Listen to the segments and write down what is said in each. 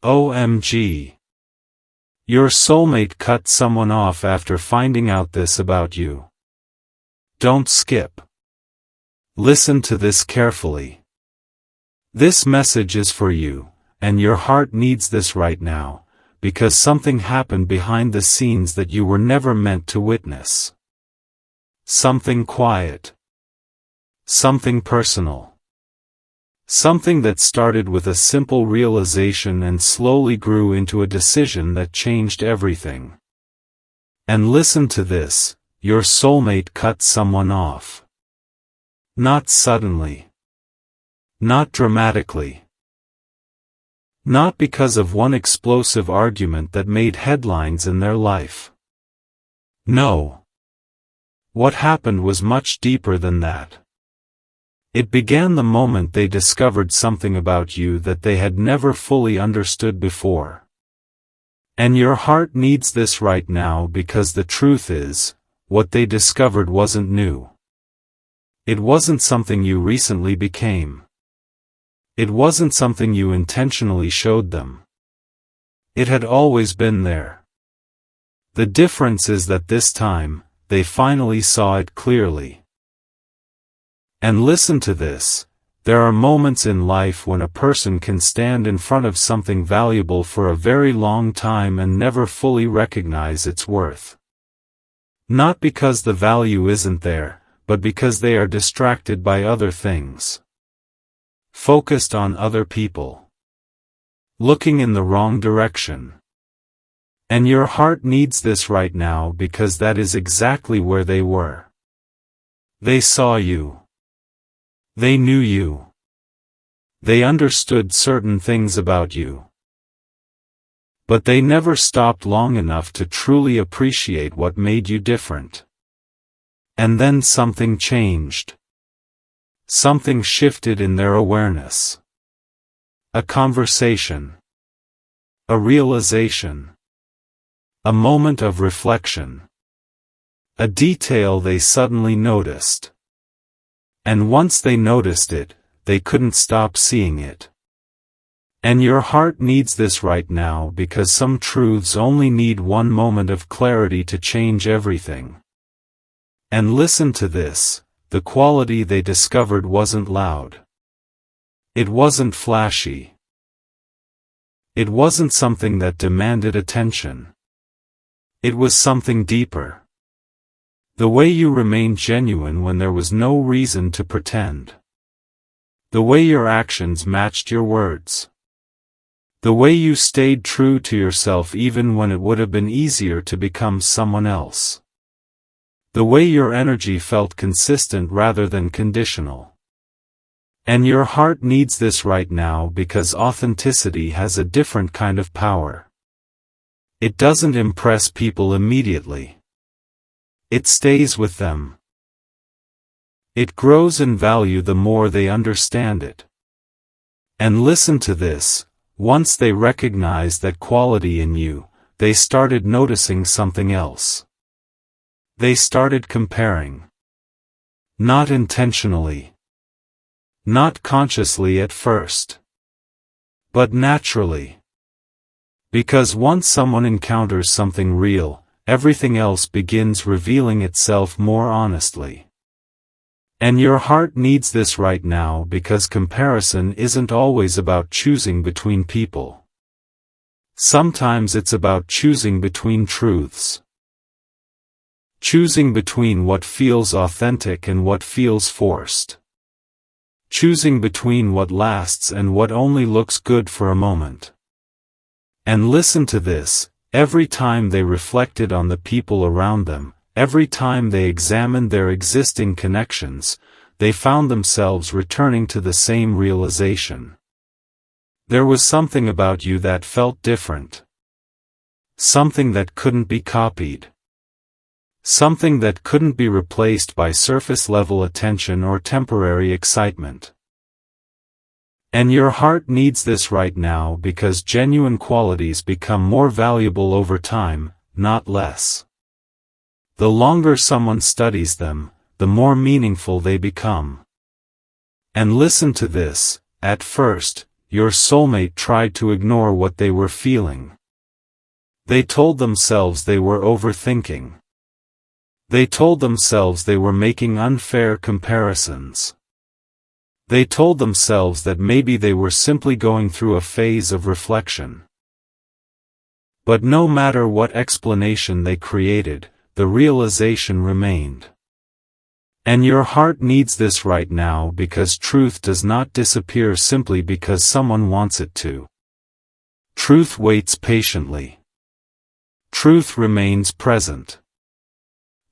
OMG. Your soulmate cut someone off after finding out this about you. Don't skip. Listen to this carefully. This message is for you, and your heart needs this right now, because something happened behind the scenes that you were never meant to witness. Something quiet. Something personal. Something that started with a simple realization and slowly grew into a decision that changed everything. And listen to this, your soulmate cut someone off. Not suddenly. Not dramatically. Not because of one explosive argument that made headlines in their life. No. What happened was much deeper than that. It began the moment they discovered something about you that they had never fully understood before. And your heart needs this right now because the truth is, what they discovered wasn't new. It wasn't something you recently became. It wasn't something you intentionally showed them. It had always been there. The difference is that this time, they finally saw it clearly. And listen to this, there are moments in life when a person can stand in front of something valuable for a very long time and never fully recognize its worth. Not because the value isn't there, but because they are distracted by other things. Focused on other people. Looking in the wrong direction. And your heart needs this right now because that is exactly where they were. They saw you. They knew you. They understood certain things about you. But they never stopped long enough to truly appreciate what made you different. And then something changed. Something shifted in their awareness. A conversation. A realization. A moment of reflection. A detail they suddenly noticed. And once they noticed it, they couldn't stop seeing it. And your heart needs this right now because some truths only need one moment of clarity to change everything. And listen to this, the quality they discovered wasn't loud. It wasn't flashy. It wasn't something that demanded attention. It was something deeper. The way you remained genuine when there was no reason to pretend. The way your actions matched your words. The way you stayed true to yourself even when it would have been easier to become someone else. The way your energy felt consistent rather than conditional. And your heart needs this right now because authenticity has a different kind of power. It doesn't impress people immediately. It stays with them. It grows in value the more they understand it. And listen to this, once they recognized that quality in you, they started noticing something else. They started comparing. Not intentionally. Not consciously at first. But naturally. Because once someone encounters something real, everything else begins revealing itself more honestly. And your heart needs this right now because comparison isn't always about choosing between people. Sometimes it's about choosing between truths. Choosing between what feels authentic and what feels forced. Choosing between what lasts and what only looks good for a moment. And listen to this. Every time they reflected on the people around them, every time they examined their existing connections, they found themselves returning to the same realization. There was something about you that felt different. Something that couldn't be copied. Something that couldn't be replaced by surface-level attention or temporary excitement. And your heart needs this right now because genuine qualities become more valuable over time, not less. The longer someone studies them, the more meaningful they become. And listen to this, at first, your soulmate tried to ignore what they were feeling. They told themselves they were overthinking. They told themselves they were making unfair comparisons. They told themselves that maybe they were simply going through a phase of reflection. But no matter what explanation they created, the realization remained. And your heart needs this right now because truth does not disappear simply because someone wants it to. Truth waits patiently. Truth remains present.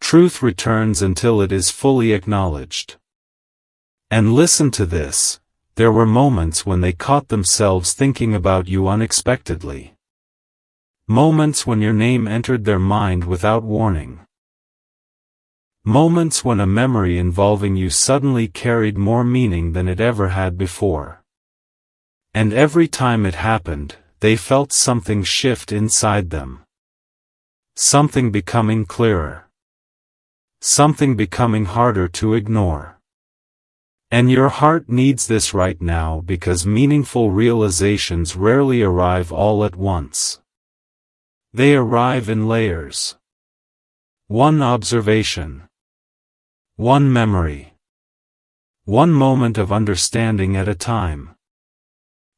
Truth returns until it is fully acknowledged. And listen to this, there were moments when they caught themselves thinking about you unexpectedly. Moments when your name entered their mind without warning. Moments when a memory involving you suddenly carried more meaning than it ever had before. And every time it happened, they felt something shift inside them. Something becoming clearer. Something becoming harder to ignore. And your heart needs this right now because meaningful realizations rarely arrive all at once. They arrive in layers. One observation. One memory. One moment of understanding at a time.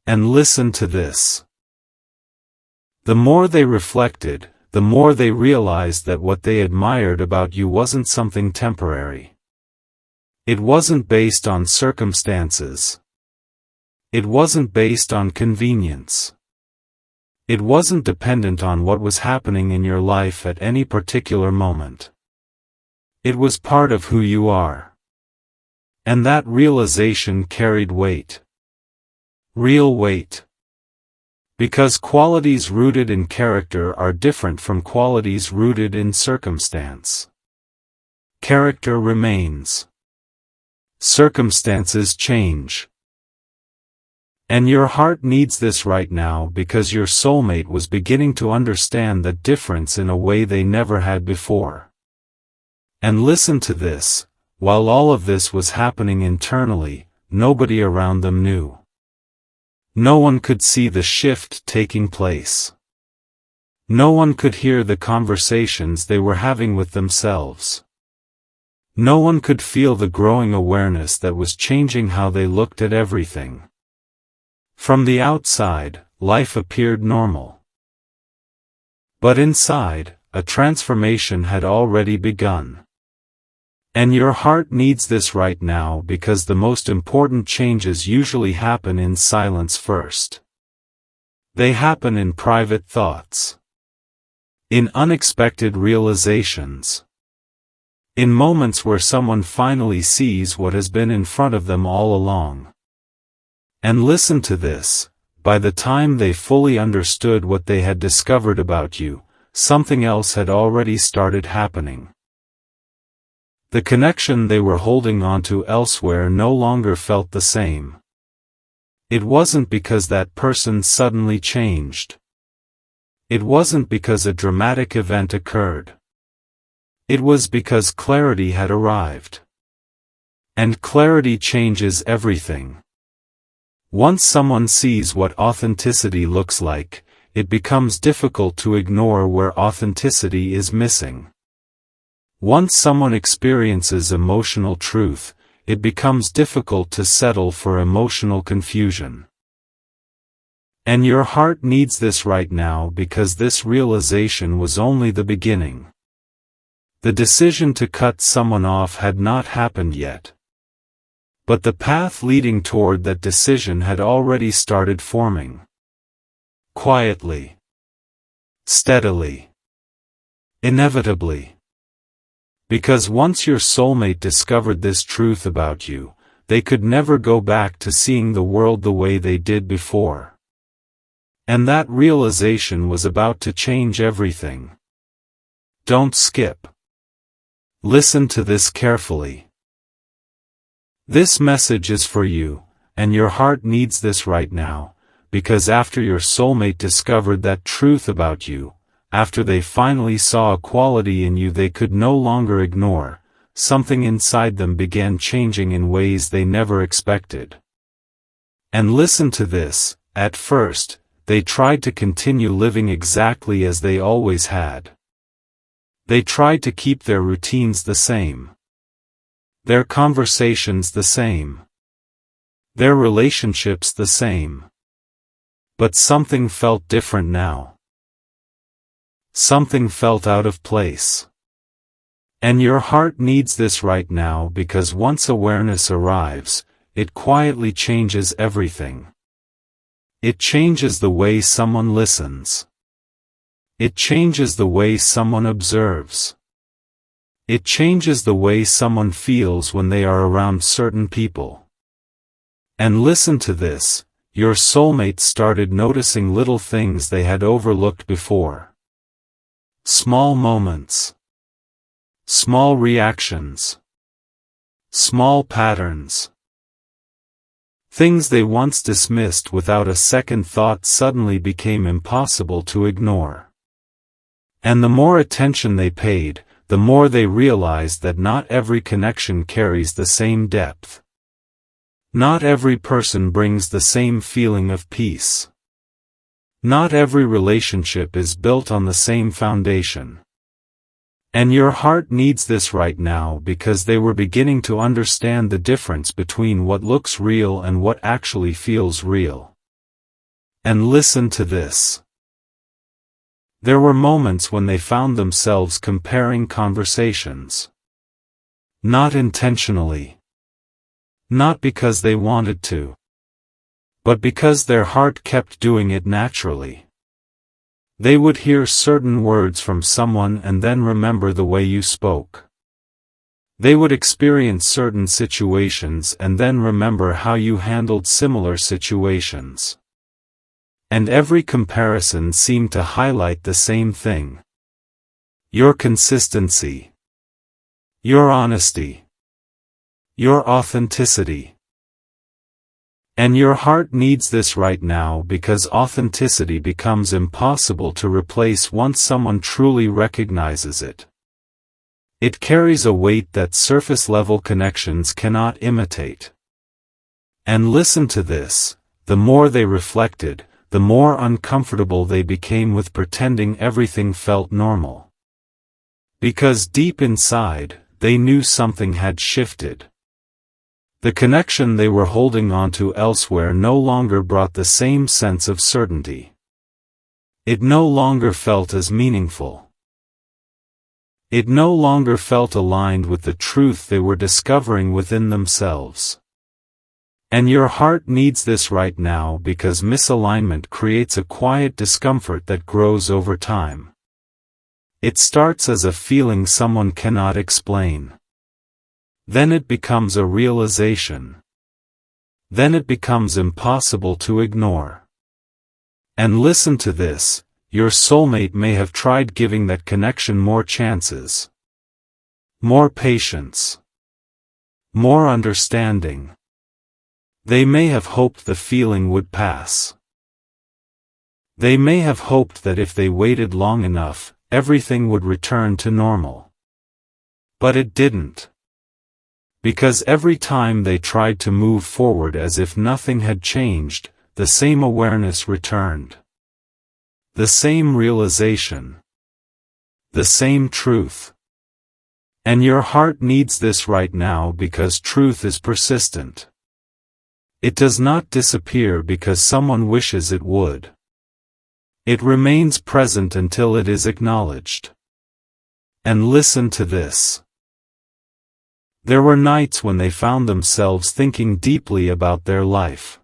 And listen to this. The more they reflected, the more they realized that what they admired about you wasn't something temporary. It wasn't based on circumstances. It wasn't based on convenience. It wasn't dependent on what was happening in your life at any particular moment. It was part of who you are. And that realization carried weight. Real weight. Because qualities rooted in character are different from qualities rooted in circumstance. Character remains. Circumstances change. And your heart needs this right now because your soulmate was beginning to understand that difference in a way they never had before. And listen to this, while all of this was happening internally, nobody around them knew. No one could see the shift taking place. No one could hear the conversations they were having with themselves. No one could feel the growing awareness that was changing how they looked at everything. From the outside, life appeared normal. But inside, a transformation had already begun. And your heart needs this right now because the most important changes usually happen in silence first. They happen in private thoughts. In unexpected realizations. In moments where someone finally sees what has been in front of them all along. And listen to this, by the time they fully understood what they had discovered about you, something else had already started happening. The connection they were holding onto elsewhere no longer felt the same. It wasn't because that person suddenly changed. It wasn't because a dramatic event occurred. It was because clarity had arrived. And clarity changes everything. Once someone sees what authenticity looks like, it becomes difficult to ignore where authenticity is missing. Once someone experiences emotional truth, it becomes difficult to settle for emotional confusion. And your heart needs this right now because this realization was only the beginning. The decision to cut someone off had not happened yet. But the path leading toward that decision had already started forming. Quietly. Steadily. Inevitably. Because once your soulmate discovered this truth about you, they could never go back to seeing the world the way they did before. And that realization was about to change everything. Don't skip. Listen to this carefully. This message is for you, and your heart needs this right now, because after your soulmate discovered that truth about you, after they finally saw a quality in you they could no longer ignore, something inside them began changing in ways they never expected. And listen to this, at first, they tried to continue living exactly as they always had. They tried to keep their routines the same. Their conversations the same. Their relationships the same. But something felt different now. Something felt out of place. And your heart needs this right now because once awareness arrives, it quietly changes everything. It changes the way someone listens. It changes the way someone observes. It changes the way someone feels when they are around certain people. And listen to this, your soulmate started noticing little things they had overlooked before. Small moments. Small reactions. Small patterns. Things they once dismissed without a second thought suddenly became impossible to ignore. And the more attention they paid, the more they realized that not every connection carries the same depth. Not every person brings the same feeling of peace. Not every relationship is built on the same foundation. And your heart needs this right now because they were beginning to understand the difference between what looks real and what actually feels real. And listen to this. There were moments when they found themselves comparing conversations. Not intentionally. Not because they wanted to. But because their heart kept doing it naturally. They would hear certain words from someone and then remember the way you spoke. They would experience certain situations and then remember how you handled similar situations. And every comparison seemed to highlight the same thing. Your consistency. Your honesty. Your authenticity. And your heart needs this right now because authenticity becomes impossible to replace once someone truly recognizes it. It carries a weight that surface-level connections cannot imitate. And listen to this, the more they reflected, the more uncomfortable they became with pretending everything felt normal. Because deep inside, they knew something had shifted. The connection they were holding onto elsewhere no longer brought the same sense of certainty. It no longer felt as meaningful. It no longer felt aligned with the truth they were discovering within themselves. And your heart needs this right now because misalignment creates a quiet discomfort that grows over time. It starts as a feeling someone cannot explain. Then it becomes a realization. Then it becomes impossible to ignore. And listen to this, your soulmate may have tried giving that connection more chances. More patience. More understanding. They may have hoped the feeling would pass. They may have hoped that if they waited long enough, everything would return to normal. But it didn't. Because every time they tried to move forward as if nothing had changed, the same awareness returned. The same realization. The same truth. And your heart needs this right now because truth is persistent. It does not disappear because someone wishes it would. It remains present until it is acknowledged. And listen to this. There were nights when they found themselves thinking deeply about their life.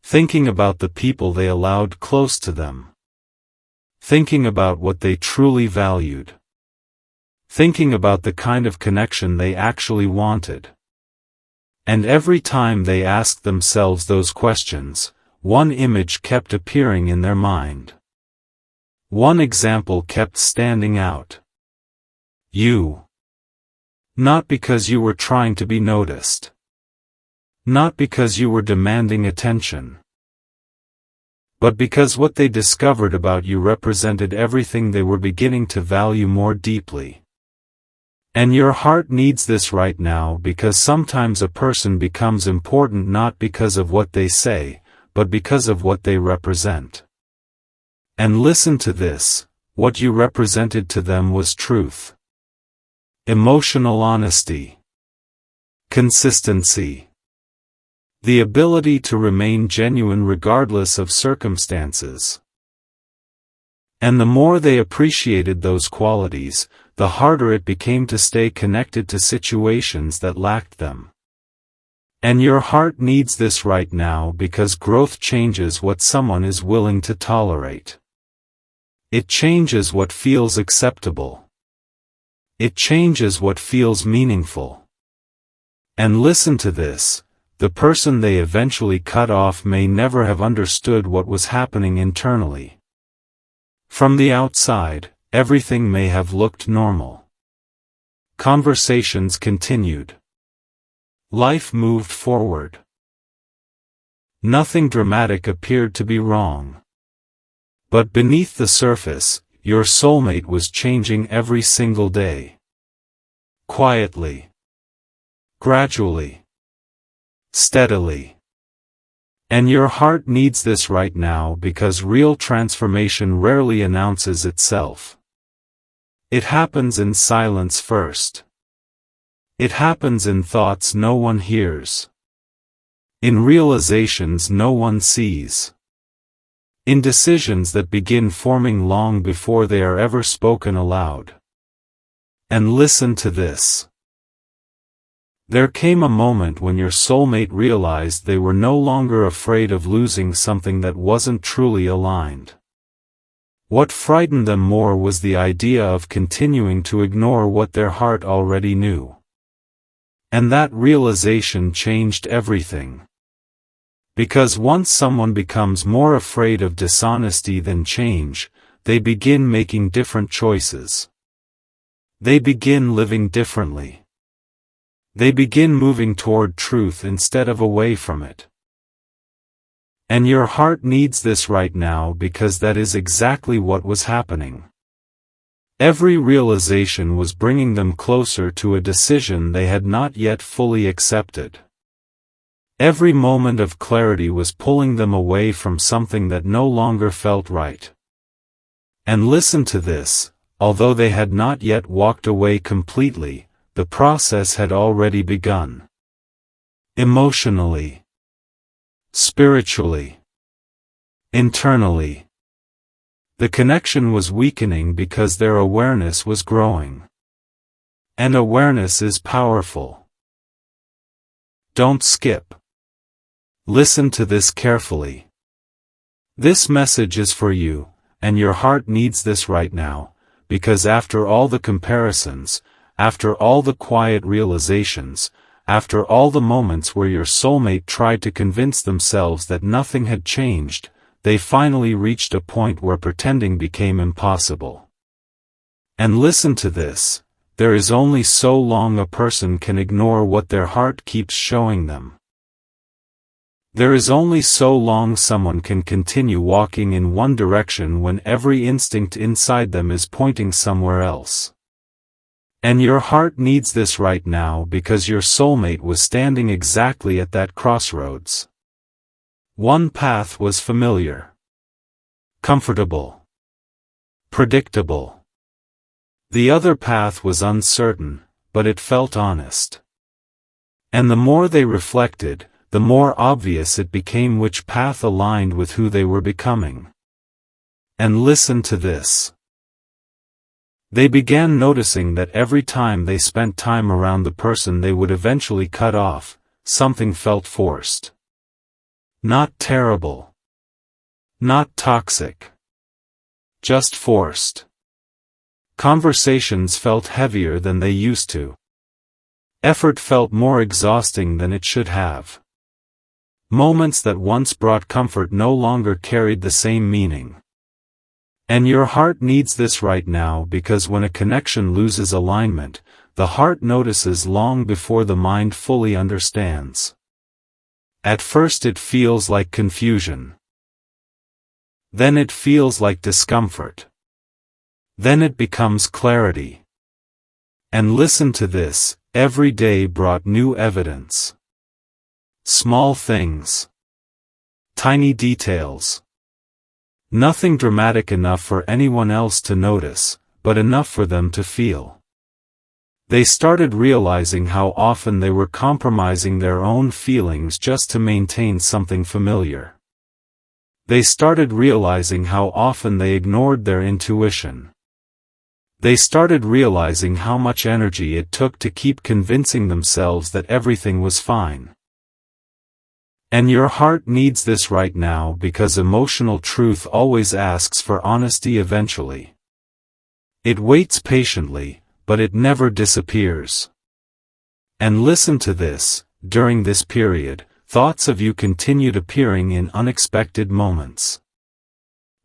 Thinking about the people they allowed close to them. Thinking about what they truly valued. Thinking about the kind of connection they actually wanted. And every time they asked themselves those questions, one image kept appearing in their mind. One example kept standing out. You. Not because you were trying to be noticed. Not because you were demanding attention. But because what they discovered about you represented everything they were beginning to value more deeply. And your heart needs this right now because sometimes a person becomes important not because of what they say, but because of what they represent. And listen to this, what you represented to them was truth. Emotional honesty. Consistency. The ability to remain genuine regardless of circumstances. And the more they appreciated those qualities, the harder it became to stay connected to situations that lacked them. And your heart needs this right now because growth changes what someone is willing to tolerate. It changes what feels acceptable. It changes what feels meaningful. And listen to this, the person they eventually cut off may never have understood what was happening internally. From the outside, everything may have looked normal. Conversations continued. Life moved forward. Nothing dramatic appeared to be wrong. But beneath the surface, your soulmate was changing every single day. Quietly. Gradually. Steadily. And your heart needs this right now because real transformation rarely announces itself. It happens in silence first. It happens in thoughts no one hears. In realizations no one sees. In decisions that begin forming long before they are ever spoken aloud. And listen to this. There came a moment when your soulmate realized they were no longer afraid of losing something that wasn't truly aligned. What frightened them more was the idea of continuing to ignore what their heart already knew. And that realization changed everything. Because once someone becomes more afraid of dishonesty than change, they begin making different choices. They begin living differently. They begin moving toward truth instead of away from it. And your heart needs this right now because that is exactly what was happening. Every realization was bringing them closer to a decision they had not yet fully accepted. Every moment of clarity was pulling them away from something that no longer felt right. And listen to this, although they had not yet walked away completely, the process had already begun. Emotionally. Spiritually. Internally. The connection was weakening because their awareness was growing. And awareness is powerful. Don't skip. Listen to this carefully. This message is for you, and your heart needs this right now, because after all the comparisons, after all the quiet realizations, after all the moments where your soulmate tried to convince themselves that nothing had changed, they finally reached a point where pretending became impossible. And listen to this, there is only so long a person can ignore what their heart keeps showing them. There is only so long someone can continue walking in one direction when every instinct inside them is pointing somewhere else. And your heart needs this right now because your soulmate was standing exactly at that crossroads. One path was familiar. Comfortable. Predictable. The other path was uncertain, but it felt honest. And the more they reflected, the more obvious it became which path aligned with who they were becoming. And listen to this. They began noticing that every time they spent time around the person they would eventually cut off, something felt forced. Not terrible. Not toxic. Just forced. Conversations felt heavier than they used to. Effort felt more exhausting than it should have. Moments that once brought comfort no longer carried the same meaning. And your heart needs this right now because when a connection loses alignment, the heart notices long before the mind fully understands. At first it feels like confusion. Then it feels like discomfort. Then it becomes clarity. And listen to this, every day brought new evidence. Small things. Tiny details. Nothing dramatic enough for anyone else to notice, but enough for them to feel. They started realizing how often they were compromising their own feelings just to maintain something familiar. They started realizing how often they ignored their intuition. They started realizing how much energy it took to keep convincing themselves that everything was fine. And your heart needs this right now because emotional truth always asks for honesty eventually. It waits patiently, but it never disappears. And listen to this, during this period, thoughts of you continued appearing in unexpected moments.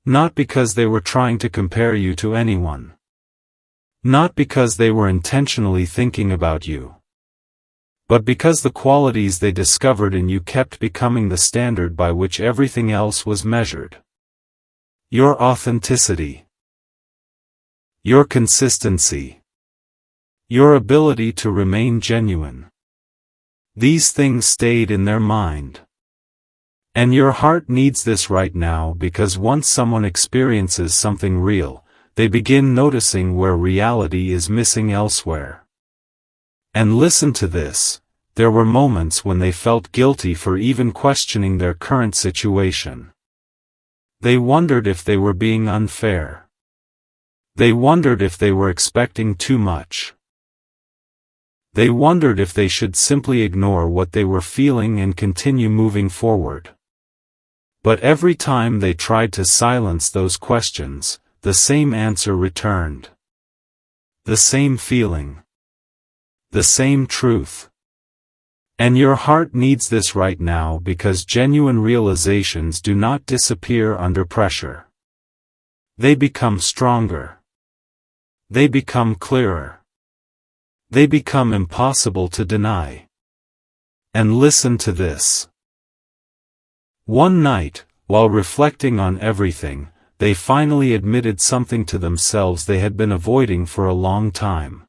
Not because they were trying to compare you to anyone. Not because they were intentionally thinking about you. But because the qualities they discovered in you kept becoming the standard by which everything else was measured. Your authenticity. Your consistency. Your ability to remain genuine. These things stayed in their mind. And your heart needs this right now because once someone experiences something real, they begin noticing where reality is missing elsewhere. And listen to this, there were moments when they felt guilty for even questioning their current situation. They wondered if they were being unfair. They wondered if they were expecting too much. They wondered if they should simply ignore what they were feeling and continue moving forward. But every time they tried to silence those questions, the same answer returned. The same feeling. The same truth. And your heart needs this right now because genuine realizations do not disappear under pressure. They become stronger. They become clearer. They become impossible to deny. And listen to this. One night, while reflecting on everything, they finally admitted something to themselves they had been avoiding for a long time.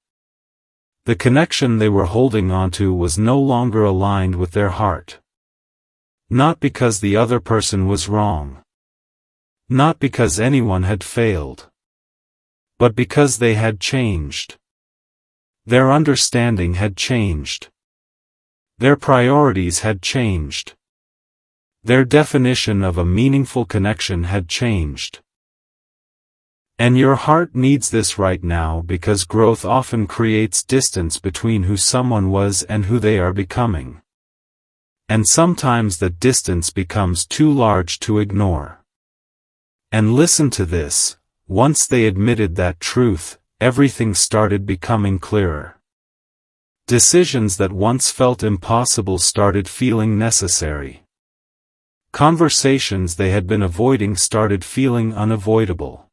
The connection they were holding onto was no longer aligned with their heart. Not because the other person was wrong. Not because anyone had failed. But because they had changed. Their understanding had changed. Their priorities had changed. Their definition of a meaningful connection had changed. And your heart needs this right now because growth often creates distance between who someone was and who they are becoming. And sometimes the distance becomes too large to ignore. And listen to this, once they admitted that truth, everything started becoming clearer. Decisions that once felt impossible started feeling necessary. Conversations they had been avoiding started feeling unavoidable.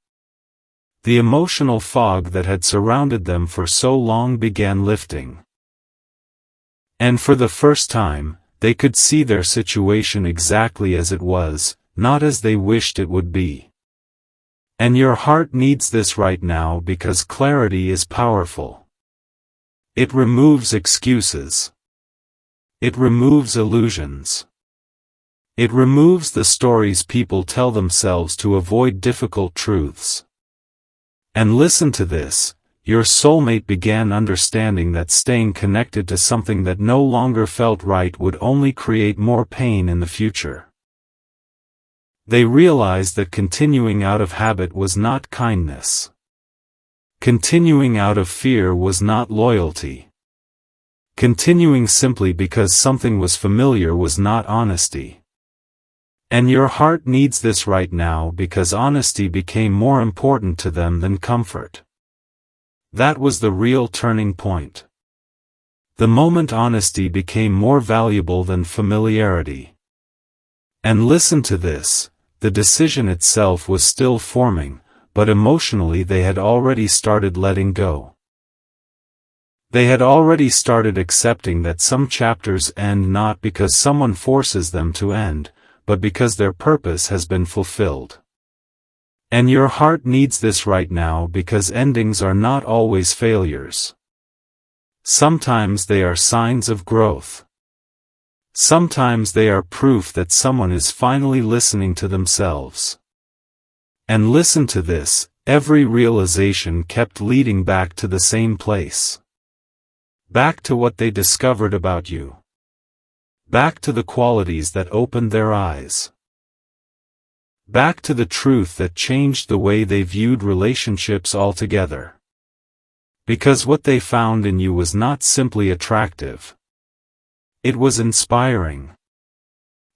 The emotional fog that had surrounded them for so long began lifting. And for the first time, they could see their situation exactly as it was, not as they wished it would be. And your heart needs this right now because clarity is powerful. It removes excuses. It removes illusions. It removes the stories people tell themselves to avoid difficult truths. And listen to this, your soulmate began understanding that staying connected to something that no longer felt right would only create more pain in the future. They realized that continuing out of habit was not kindness. Continuing out of fear was not loyalty. Continuing simply because something was familiar was not honesty. And your heart needs this right now because honesty became more important to them than comfort. That was the real turning point. The moment honesty became more valuable than familiarity. And listen to this, the decision itself was still forming, but emotionally they had already started letting go. They had already started accepting that some chapters end not because someone forces them to end, but because their purpose has been fulfilled. And your heart needs this right now because endings are not always failures. Sometimes they are signs of growth. Sometimes they are proof that someone is finally listening to themselves. And listen to this, every realization kept leading back to the same place. Back to what they discovered about you. Back to the qualities that opened their eyes. Back to the truth that changed the way they viewed relationships altogether. Because what they found in you was not simply attractive. It was inspiring.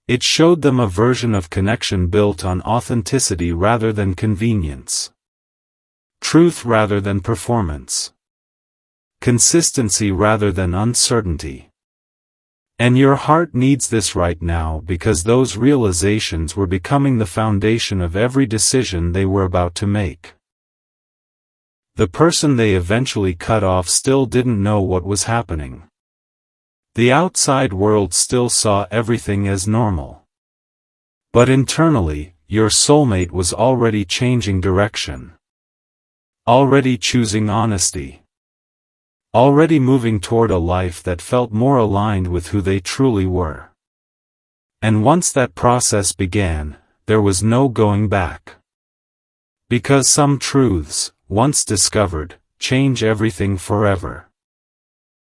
It showed them a version of connection built on authenticity rather than convenience. Truth rather than performance. Consistency rather than uncertainty. And your heart needs this right now because those realizations were becoming the foundation of every decision they were about to make. The person they eventually cut off still didn't know what was happening. The outside world still saw everything as normal. But internally, your soulmate was already changing direction. Already choosing honesty. Already moving toward a life that felt more aligned with who they truly were. And once that process began, there was no going back. Because some truths, once discovered, change everything forever.